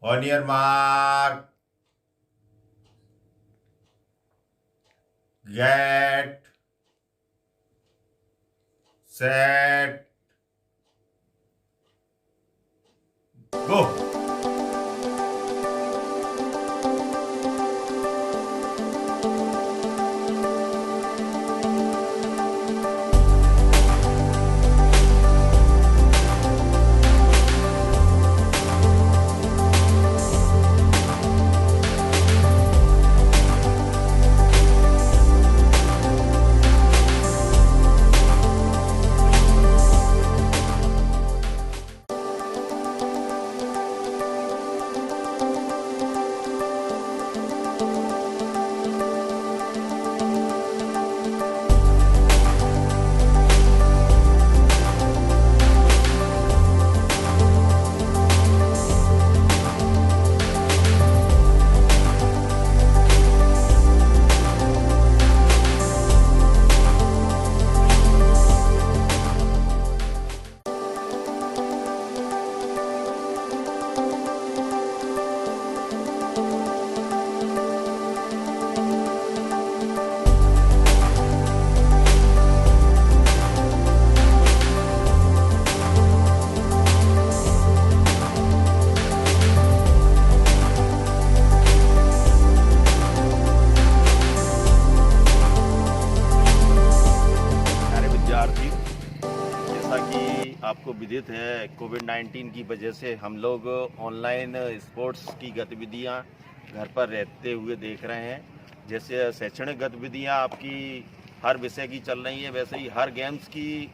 On your mark, get set go. जैसा कि आपको विदित है, कोविड-19 की वजह से हम लोग ऑनलाइन स्पोर्ट्स की गतिविधियां घर पर रहते हुए देख रहे हैं। जैसे शैक्षणिक गतिविधियां आपकी हर विषय की चल रही हैं, वैसे ही हर गेम्स की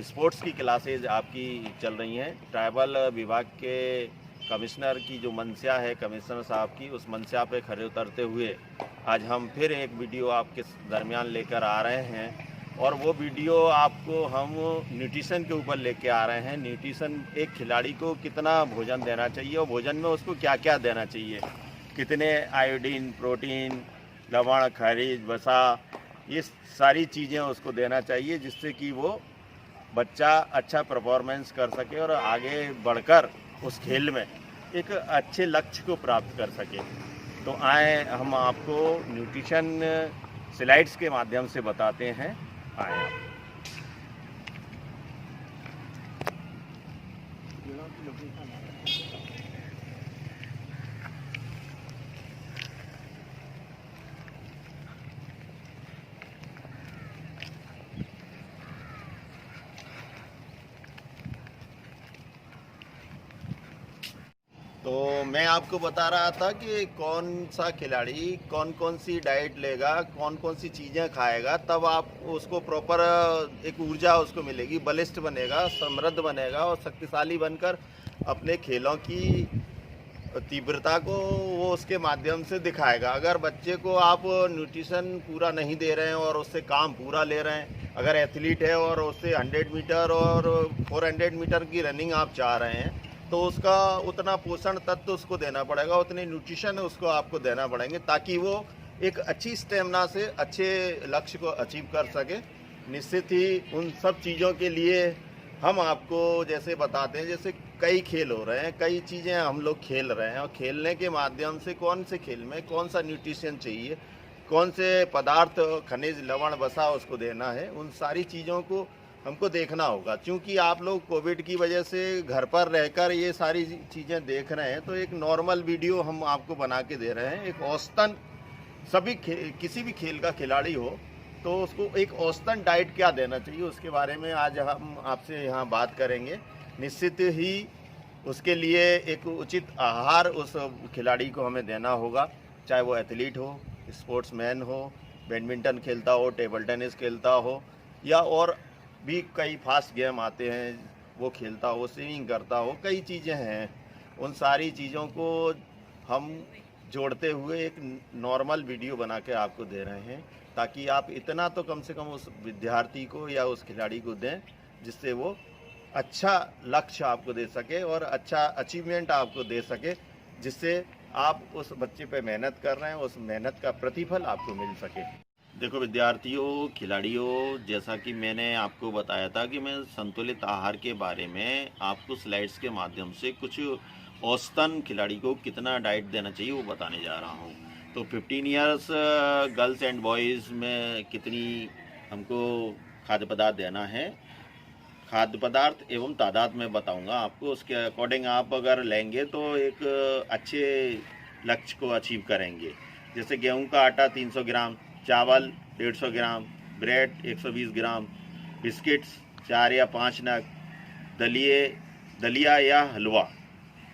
स्पोर्ट्स की क्लासेज आपकी चल रही हैं। ट्राइबल विभाग के कमिश्नर की जो मंशा है, कमिश्नर साहब की, उस मंशा पे खरे उतरते हुए आज हम फिर एक वीडियो आपके दरमियान लेकर आ रहे हैं। और वो वीडियो आपको हम न्यूट्रिशन के ऊपर लेके आ रहे हैं। न्यूट्रिशन, एक खिलाड़ी को कितना भोजन देना चाहिए और भोजन में उसको क्या क्या देना चाहिए, कितने आयोडीन, प्रोटीन, लवण, खनिज, वसा, ये सारी चीज़ें उसको देना चाहिए, जिससे कि वो बच्चा अच्छा परफॉर्मेंस कर सके और आगे बढ़कर उस खेल में एक अच्छे लक्ष्य को प्राप्त कर सके। तो आए हम आपको न्यूट्रिशन स्लाइड्स के माध्यम से बताते हैं। आए आप। तो मैं आपको बता रहा था कि कौन सा खिलाड़ी कौन कौन सी डाइट लेगा, कौन कौन सी चीज़ें खाएगा, तब आप उसको प्रॉपर एक ऊर्जा उसको मिलेगी, बलिष्ठ बनेगा, समृद्ध बनेगा और शक्तिशाली बनकर अपने खेलों की तीव्रता को वो उसके माध्यम से दिखाएगा। अगर बच्चे को आप न्यूट्रिशन पूरा नहीं दे रहे हैं और उससे काम पूरा ले रहे हैं, अगर एथलीट है और उससे 100 मीटर और 400 मीटर की रनिंग आप चाह रहे हैं, तो उसका उतना पोषण तत्व उसको देना पड़ेगा, उतने न्यूट्रिशन उसको आपको देना पड़ेंगे, ताकि वो एक अच्छी स्टेमिना से अच्छे लक्ष्य को अचीव कर सके। निश्चित ही उन सब चीज़ों के लिए हम आपको जैसे बताते हैं, जैसे कई खेल हो रहे हैं, कई चीज़ें हम लोग खेल रहे हैं, और खेलने के माध्यम से कौन से खेल में कौन सा न्यूट्रिशन चाहिए, कौन से पदार्थ, खनिज, लवण, वसा उसको देना है, उन सारी चीज़ों को हमको देखना होगा। क्योंकि आप लोग कोविड की वजह से घर पर रहकर ये सारी चीज़ें देख रहे हैं, तो एक नॉर्मल वीडियो हम आपको बना के दे रहे हैं। एक औसतन सभी किसी भी खेल का खिलाड़ी हो तो उसको एक औसतन डाइट क्या देना चाहिए, उसके बारे में आज हम आपसे यहाँ बात करेंगे। निश्चित ही उसके लिए एक उचित आहार उस खिलाड़ी को हमें देना होगा, चाहे वो एथलीट हो, स्पोर्ट्समैन हो, बैडमिंटन खेलता हो, टेबल टेनिस खेलता हो, या और भी कई फास्ट गेम आते हैं वो खेलता हो, स्विमिंग करता हो, कई चीज़ें हैं। उन सारी चीज़ों को हम जोड़ते हुए एक नॉर्मल वीडियो बना के आपको दे रहे हैं, ताकि आप इतना तो कम से कम उस विद्यार्थी को या उस खिलाड़ी को दें, जिससे वो अच्छा लक्ष्य आपको दे सके और अच्छा अचीवमेंट आपको दे सके, जिससे आप उस बच्चे पे मेहनत कर रहे हैं, उस मेहनत का प्रतिफल आपको मिल सके। देखो विद्यार्थियों, खिलाड़ियों, जैसा कि मैंने आपको बताया था कि मैं संतुलित आहार के बारे में आपको स्लाइड्स के माध्यम से कुछ औसतन खिलाड़ी को कितना डाइट देना चाहिए वो बताने जा रहा हूँ। तो 15 इयर्स गर्ल्स एंड बॉयज़ में कितनी हमको खाद्य पदार्थ देना है, खाद्य पदार्थ एवं तादाद में बताऊंगा आपको। उसके अकॉर्डिंग आप अगर लेंगे तो एक अच्छे लक्ष्य को अचीव करेंगे। जैसे गेहूं का आटा 300 ग्राम, चावल 150 ग्राम, ब्रेड 120 ग्राम, बिस्किट्स 4 या 5 नग, दलिया या हलवा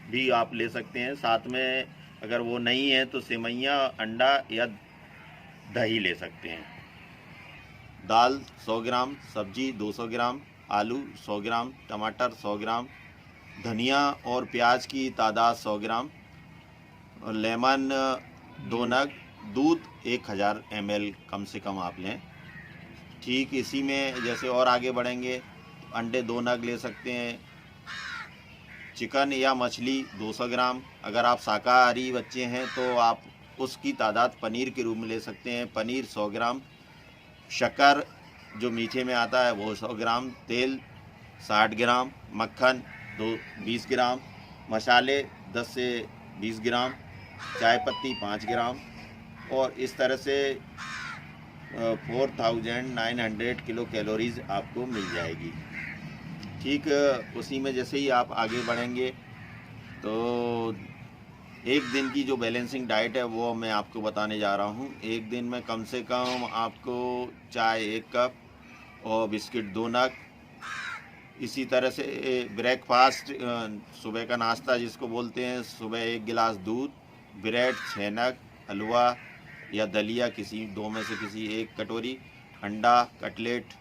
भी आप ले सकते हैं। साथ में अगर वो नहीं है तो सेवइयाँ, अंडा या दही ले सकते हैं। दाल 100 ग्राम, सब्जी 200 ग्राम, आलू 100 ग्राम, टमाटर 100 ग्राम, धनिया और प्याज की तादाद 100 ग्राम, और लेमन 2 नग, दूध 1000 ml कम से कम आप लें। ठीक इसी में जैसे और आगे बढ़ेंगे, अंडे 2 नग ले सकते हैं, चिकन या मछली 200 ग्राम। अगर आप शाकाहारी बच्चे हैं तो आप उसकी तादाद पनीर के रूप में ले सकते हैं, पनीर 100 ग्राम, शक्कर जो मीठे में आता है वो 100 ग्राम, तेल 60 ग्राम, मक्खन 20 ग्राम, मसाले 10 से 20 ग्राम, चाय पत्ती 5 ग्राम, और इस तरह से 4900 किलो कैलोरीज आपको मिल जाएगी। ठीक उसी में जैसे ही आप आगे बढ़ेंगे तो एक दिन की जो बैलेंसिंग डाइट है वो मैं आपको बताने जा रहा हूँ। एक दिन में कम से कम आपको चाय 1 कप और बिस्किट 2 नग, इसी तरह से ब्रेकफास्ट सुबह का नाश्ता जिसको बोलते हैं, सुबह 1 गिलास दूध, ब्रेड 6 नग, हलवा या दलिया किसी 2 में से किसी 1 कटोरी, अंडा कटलेट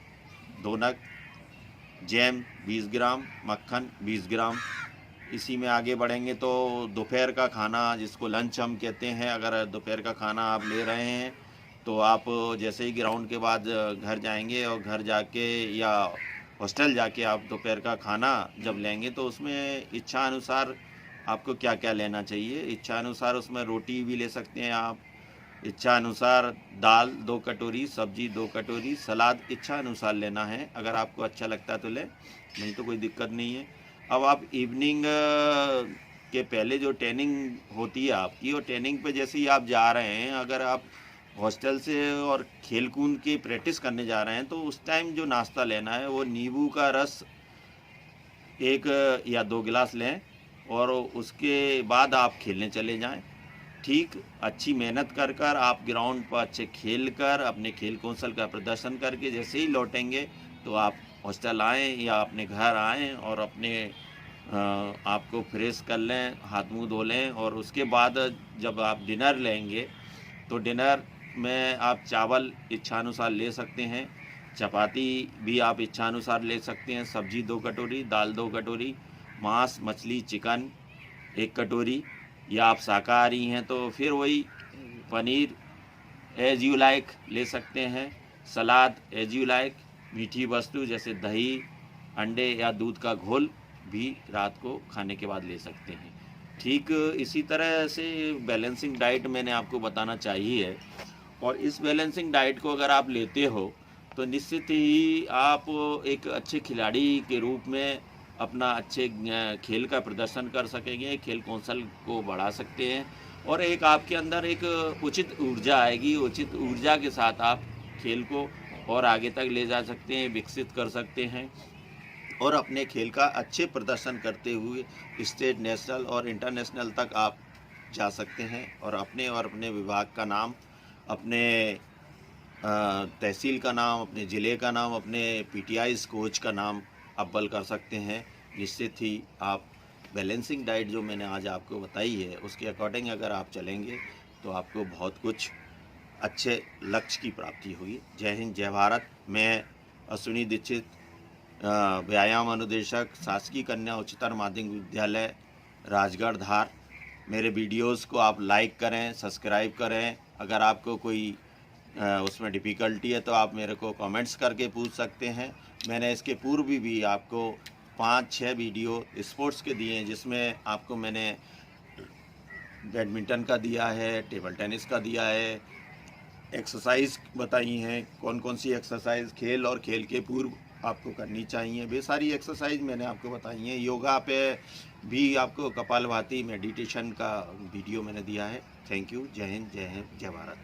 2 नग, जैम 20 ग्राम, मक्खन 20 ग्राम। इसी में आगे बढ़ेंगे तो दोपहर का खाना जिसको लंच हम कहते हैं, अगर दोपहर का खाना आप ले रहे हैं तो आप जैसे ही ग्राउंड के बाद घर जाएंगे और घर जाके या हॉस्टल जाके आप दोपहर का खाना जब लेंगे तो उसमें इच्छा अनुसार आपको क्या क्या लेना चाहिए। इच्छा अनुसार उसमें रोटी भी ले सकते हैं आप, इच्छा अनुसार दाल 2 कटोरी, सब्जी 2 कटोरी, सलाद इच्छा अनुसार लेना है। अगर आपको अच्छा लगता है तो ले, नहीं तो कोई दिक्कत नहीं है। अब आप इवनिंग के पहले जो ट्रेनिंग होती है आपकी, और ट्रेनिंग पे जैसे ही आप जा रहे हैं, अगर आप हॉस्टल से और खेल कूद की प्रैक्टिस करने जा रहे हैं तो उस टाइम जो नाश्ता लेना है वो नींबू का रस 1 या 2 गिलास लें, और उसके बाद आप खेलने चले जाएं। ठीक अच्छी मेहनत कर कर आप ग्राउंड पर अच्छे खेल कर अपने खेल कौशल का प्रदर्शन करके जैसे ही लौटेंगे तो आप हॉस्टल आएँ या अपने घर आएँ और अपने आपको फ्रेश कर लें, हाथ मुंह धो लें, और उसके बाद जब आप डिनर लेंगे तो डिनर में आप चावल इच्छानुसार ले सकते हैं, चपाती भी आप इच्छानुसार ले सकते हैं, सब्जी 2 कटोरी, दाल 2 कटोरी, मांस मछली चिकन 1 कटोरी, या आप शाकाहारी हैं तो फिर वही पनीर एज यू लाइक ले सकते हैं, सलाद एज यू लाइक, मीठी वस्तु जैसे दही, अंडे या दूध का घोल भी रात को खाने के बाद ले सकते हैं। ठीक इसी तरह से बैलेंसिंग डाइट मैंने आपको बताना चाहिए, और इस बैलेंसिंग डाइट को अगर आप लेते हो तो निश्चित ही आप एक अच्छे खिलाड़ी के रूप में अपना अच्छे खेल का प्रदर्शन कर सकेंगे, खेल कौशल को बढ़ा सकते हैं, और एक आपके अंदर एक उचित ऊर्जा आएगी। उचित ऊर्जा के साथ आप खेल को और आगे तक ले जा सकते हैं, विकसित कर सकते हैं, और अपने खेल का अच्छे प्रदर्शन करते हुए स्टेट, नेशनल और इंटरनेशनल तक आप जा सकते हैं, और अपने विभाग का नाम, अपने तहसील का नाम, अपने ज़िले का नाम, अपने पीटीआई कोच का नाम अव्वल कर सकते हैं। निश्चित ही आप बैलेंसिंग डाइट जो मैंने आज आपको बताई है उसके अकॉर्डिंग अगर आप चलेंगे तो आपको बहुत कुछ अच्छे लक्ष्य की प्राप्ति होगी। जय हिंद, जय भारत। मैं अश्विनी दीक्षित, व्यायाम अनुदेशक, शासकीय कन्या उच्चतर माध्यमिक विद्यालय राजगढ़ धार। मेरे वीडियोस को आप लाइक करें, सब्सक्राइब करें। अगर आपको कोई उसमें डिफ़िकल्टी है तो आप मेरे को कमेंट्स करके पूछ सकते हैं। मैंने इसके पूर्व भी आपको 5-6 वीडियो स्पोर्ट्स के दिए हैं, जिसमें आपको मैंने बैडमिंटन का दिया है, टेबल टेनिस का दिया है, एक्सरसाइज बताई हैं, कौन कौन सी एक्सरसाइज खेल और खेल के पूर्व आपको करनी चाहिए। वे सारी एक्सरसाइज मैंने आपको बताई हैं। योगा पे भी आपको कपालभाति मेडिटेशन का वीडियो मैंने दिया है। Thank you. जय हिंद, जय भारत।